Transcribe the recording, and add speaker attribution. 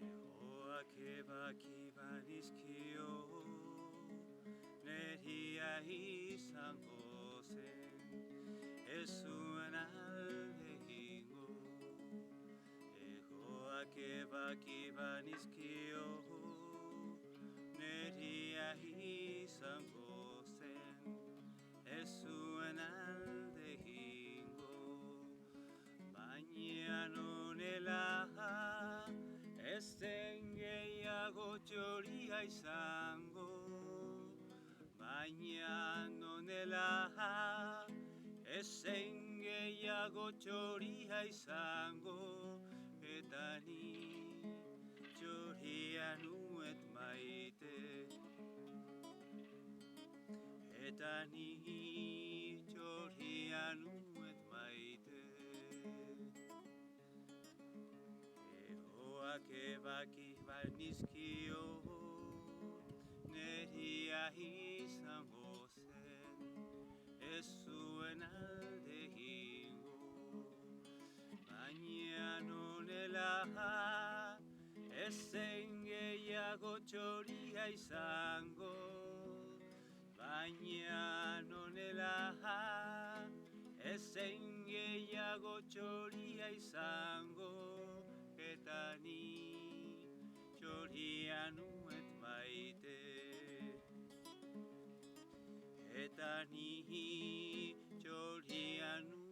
Speaker 1: Egoak ebakiban izkio, neria izango zen, ez zuen alde egingo. Egoak ebakiban izkio, neria izango zen, ez zuen alde egingo. Baina nonela, ez zen gehiago txoria izango. Baina nonela, ez zen gehiago txoria izango. Eta ni txoria nuet maite. Eta ni txoria nuet maite. Egoak ebakiban izkio, neria izango zen, ez zuen alde egingo. Baina nonela, ez zen gehiago txoria izango. Baina nonela, ez zen gehiago txoria izango. Eta ni txoria nuet maite. Eta ni txoria nuet